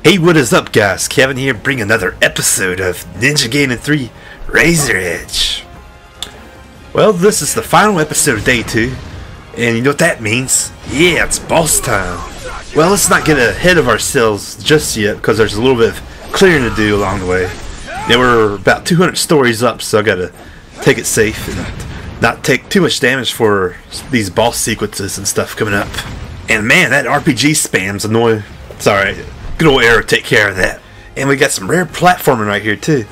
Hey, what is up guys? Kevin here, bring another episode of Ninja Gaiden 3 Razor Edge. Well, this is the final episode of day 2, and you know what that means? Yeah, it's boss time. Well, let's not get ahead of ourselves just yet, because there's a little bit of clearing to do along the way. Now we're about 200 stories up, so I gotta take it safe and not take too much damage for these boss sequences and stuff coming up. And man, that RPG spam's annoying. Sorry. Good old arrow, take care of that. And we got some rare platforming right here too.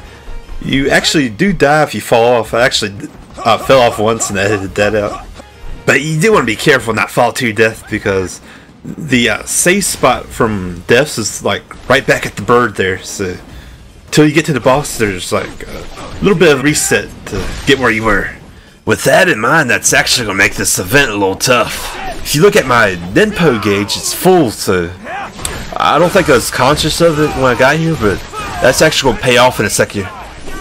You actually do die if you fall off. I actually fell off once and I edited that out. But you do want to be careful not fall to your death, because the safe spot from deaths is like right back at the bird there. So until you get to the boss, there's like a little bit of reset to get where you were. With that in mind, that's actually going to make this event a little tough. If you look at my Ninpo gauge, it's full, so I don't think I was conscious of it when I got here, but that's actually going to pay off in a second.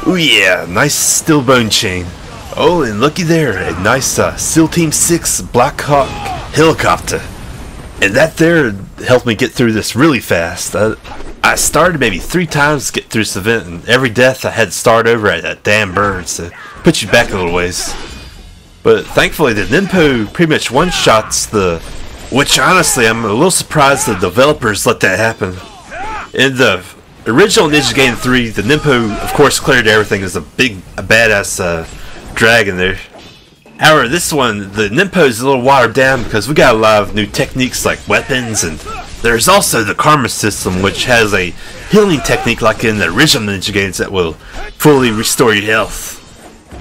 Oh yeah, nice steel bone chain. Oh, and looky there, a nice SEAL Team 6 Black Hawk helicopter. And that there helped me get through this really fast. I started maybe 3 times to get through this event, and every death I had to start over at that damn bird, so put you back a little ways. But thankfully the Ninpo pretty much one-shots the... Which honestly, I'm a little surprised the developers let that happen. In the original Ninja Gaiden 3, the Ninpo of course cleared everything. There's a badass dragon there. However, this one, the Ninpo is a little watered down because we got a lot of new techniques like weapons, and there's also the karma system, which has a healing technique like in the original Ninja Gaidens that will fully restore your health.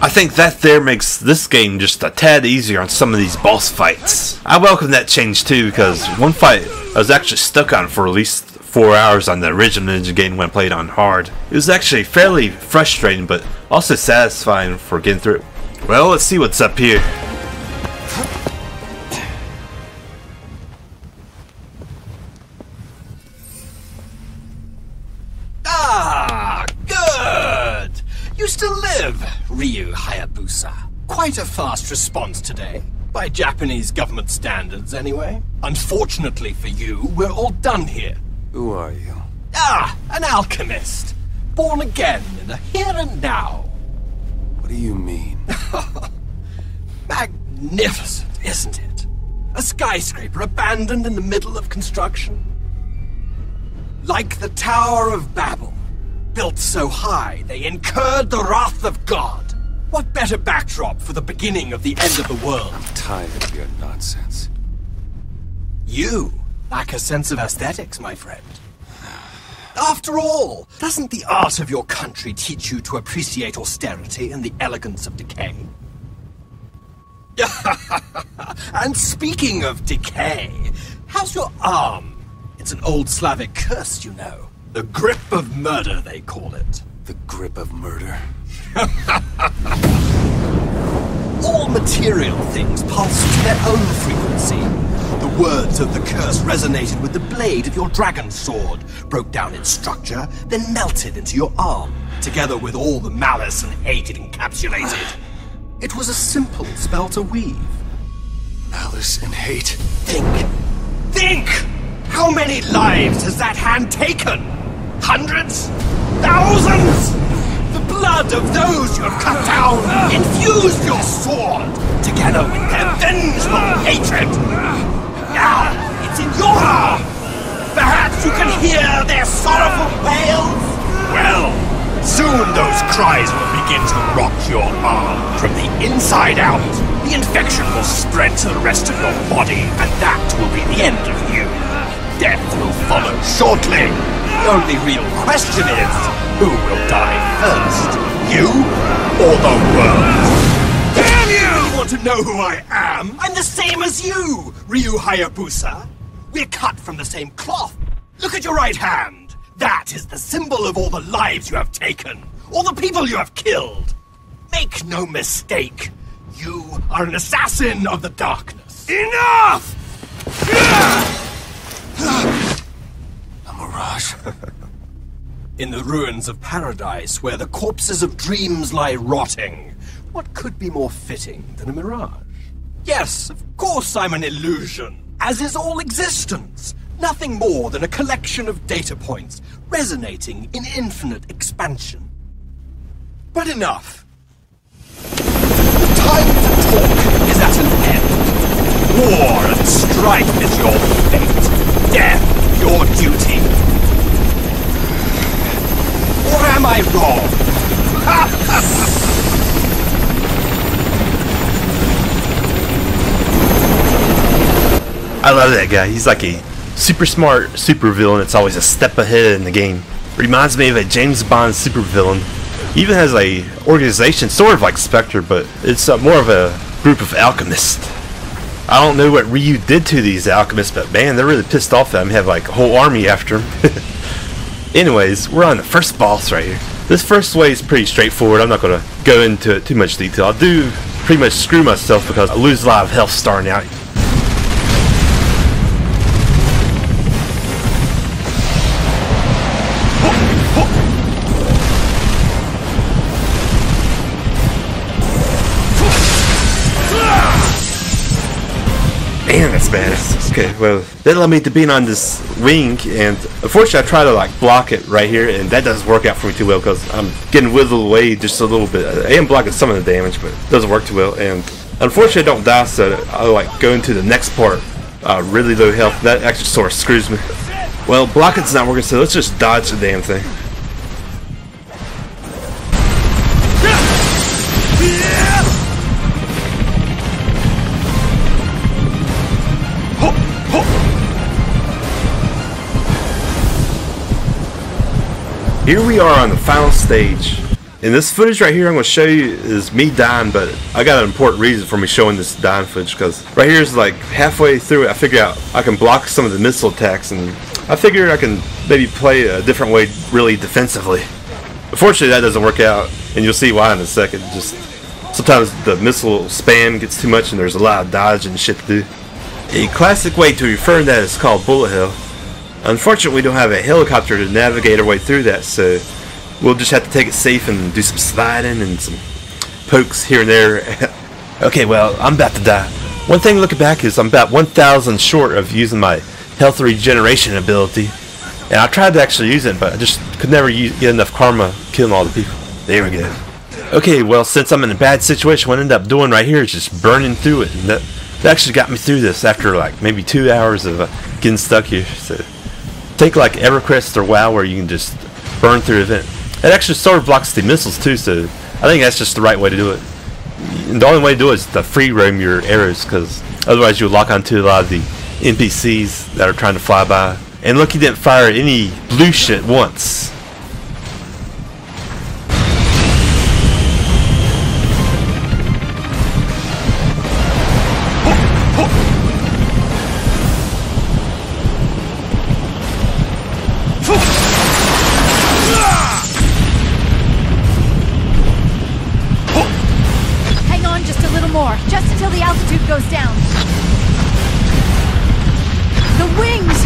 I think that there makes this game just a tad easier on some of these boss fights. I welcome that change too, because one fight I was actually stuck on for at least 4 hours on the original Ninja Gaiden when I played on hard. It was actually fairly frustrating, but also satisfying for getting through it. Well, let's see what's up here. Ah, good! You still live, Ryu Hayabusa. Quite a fast response today. By Japanese government standards, anyway. Unfortunately for you, we're all done here. Who are you? Ah, an alchemist. Born again in the here and now. What do you mean? Magnificent, isn't it? A skyscraper abandoned in the middle of construction. Like the Tower of Babel. Built so high, they incurred the wrath of God. What better backdrop for the beginning of the end of the world? I'm tired of your nonsense. You lack a sense of aesthetics, my friend. After all, doesn't the art of your country teach you to appreciate austerity and the elegance of decay? And speaking of decay, how's your arm? It's an old Slavic curse, you know. The grip of murder, they call it. The grip of murder? All material things pulse to their own frequency. The words of the curse resonated with the blade of your dragon sword, broke down its structure, then melted into your arm, together with all the malice and hate it encapsulated. It was a simple spell to weave. Malice and hate? Think! Think! How many lives has that hand taken? Hundreds? Thousands? The blood of those you have cut down infused your sword, together with their vengeful hatred. Now, it's in your arm. Perhaps you can hear their sorrowful wails? Well, soon those cries will begin to rot your arm from the inside out. The infection will spread to the rest of your body, and that will be the end of you. Death will follow shortly. The only real question is, who will die first? You or the world? Damn you! You want to know who I am? I'm the same as you, Ryu Hayabusa. We're cut from the same cloth. Look at your right hand. That is the symbol of all the lives you have taken, all the people you have killed. Make no mistake, you are an assassin of the darkness. Enough! A mirage. In the ruins of paradise, where the corpses of dreams lie rotting, what could be more fitting than a mirage? Yes, of course I'm an illusion, as is all existence. Nothing more than a collection of data points resonating in infinite expansion. But enough. The time to talk is at an end. War and strife is your fate. Death your duty. Or am I wrong? I love that guy. He's like a super smart supervillain that's always a step ahead in the game. Reminds me of a James Bond supervillain. He even has a organization sort of like Spectre, but it's more of a group of alchemists. I don't know what Ryu did to these alchemists, but man, they're really pissed off at him. Have like a whole army after him. Anyways, we're on the first boss right here. This first way is pretty straightforward. I'm not going to go into it too much detail. I do pretty much screw myself because I lose a lot of health starting out. Man, that's badass. Okay, well, that led me to being on this wing, and unfortunately I try to like block it right here, and that doesn't work out for me too well because I'm getting whittled away just a little bit. I am blocking some of the damage, but it doesn't work too well, and unfortunately I don't die, so I like go into the next part really low health. That actually sort of screws me. Well, blocking's not working, so let's just dodge the damn thing. Here we are on the final stage. And this footage right here I'm going to show you is me dying, but I got an important reason for me showing this dying footage, because right here is like halfway through it I figure out I can block some of the missile attacks, and I figure I can maybe play a different way really defensively. Unfortunately that doesn't work out, and you'll see why in a second. Just sometimes the missile spam gets too much and there's a lot of dodge and shit to do. A classic way to refer to that is called bullet hell. Unfortunately, we don't have a helicopter to navigate our way through that, so we'll just have to take it safe and do some sliding and some pokes here and there. Okay, well, I'm about to die. One thing looking back is I'm about 1,000 short of using my health regeneration ability, and I tried to actually use it, but I just could never get enough karma killing all the people. There we go. Okay, well, since I'm in a bad situation, what I end up doing right here is just burning through it, and that actually got me through this after like maybe 2 hours of getting stuck here. So take like EverQuest or WoW where you can just burn through an event. It actually sort of blocks the missiles too, so I think that's just the right way to do it. And the only way to do it is to free roam your arrows, because otherwise you'll lock onto a lot of the NPCs that are trying to fly by. And look, he didn't fire any blue shit once. Just until the altitude goes down. The wings!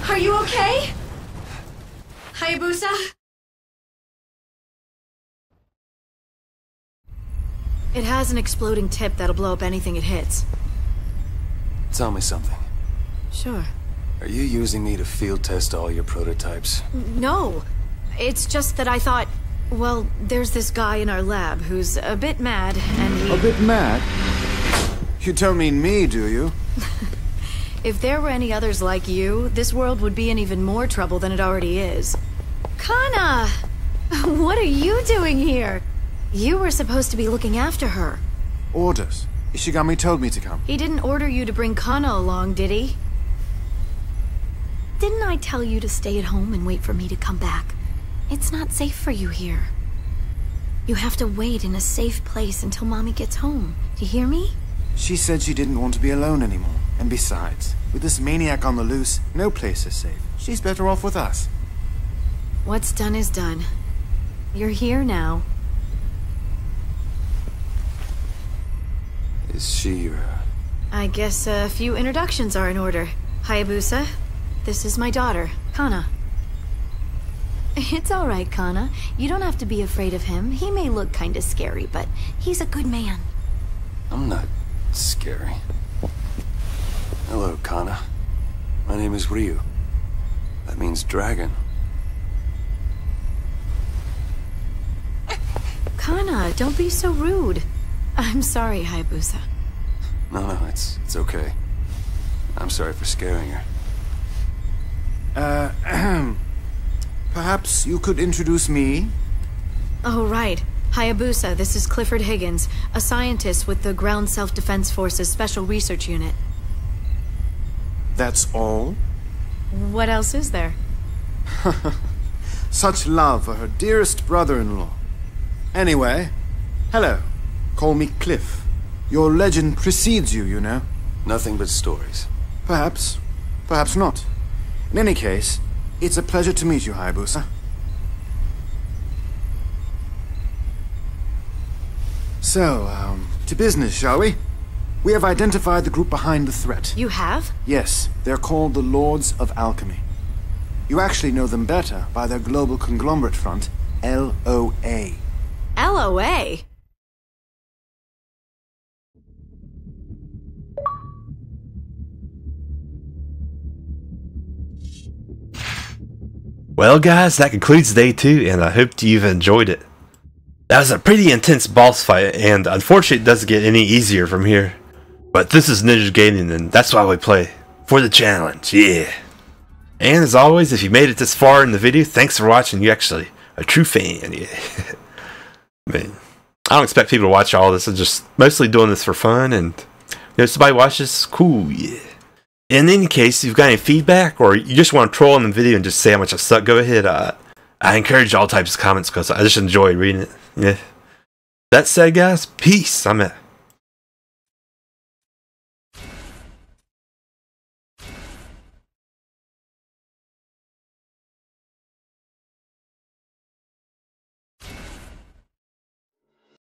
Are you okay? Hayabusa? It has an exploding tip that'll blow up anything it hits. Tell me something. Sure. Are you using me to field test all your prototypes? No. It's just that I thought, well, there's this guy in our lab who's a bit mad, and he... A bit mad? You don't mean me, do you? If there were any others like you, this world would be in even more trouble than it already is. Kana! What are you doing here? You were supposed to be looking after her. Orders. Ishigami told me to come. He didn't order you to bring Kana along, did he? Didn't I tell you to stay at home and wait for me to come back? It's not safe for you here. You have to wait in a safe place until Mommy gets home. Do you hear me? She said she didn't want to be alone anymore. And besides, with this maniac on the loose, no place is safe. She's better off with us. What's done is done. You're here now. Is she, I guess a few introductions are in order. Hayabusa, this is my daughter, Kana. It's alright, Kana. You don't have to be afraid of him. He may look kinda scary, but he's a good man. I'm not scary. Hello, Kana. My name is Ryu. That means dragon. Kana, don't be so rude. I'm sorry, Hayabusa. No, it's okay. I'm sorry for scaring her. Perhaps you could introduce me? Oh, right. Hayabusa, this is Clifford Higgins, a scientist with the Ground Self-Defense Force's Special Research Unit. That's all? What else is there? Such love for her dearest brother-in-law. Anyway, hello. Call me Cliff. Your legend precedes you, you know. Nothing but stories. Perhaps. Perhaps not. In any case, it's a pleasure to meet you, Hayabusa. So, to business, shall we? We have identified the group behind the threat. You have? Yes, they're called the Lords of Alchemy. You actually know them better by their global conglomerate front, LOA. LOA? Well guys, that concludes day 2, and I hope you've enjoyed it. That was a pretty intense boss fight, and unfortunately it doesn't get any easier from here. But this is Ninja Gaiden, and that's why we play. For the challenge, yeah. And as always, if you made it this far in the video, thanks for watching. You're actually a true fan, yeah. Man, I don't expect people to watch all this. I'm just mostly doing this for fun, and if somebody watches, cool, yeah. In any case, if you've got any feedback, or you just want to troll in the video and just say how much I suck, go ahead. I encourage all types of comments because I just enjoy reading it. Yeah. That said, guys, peace. I'm out.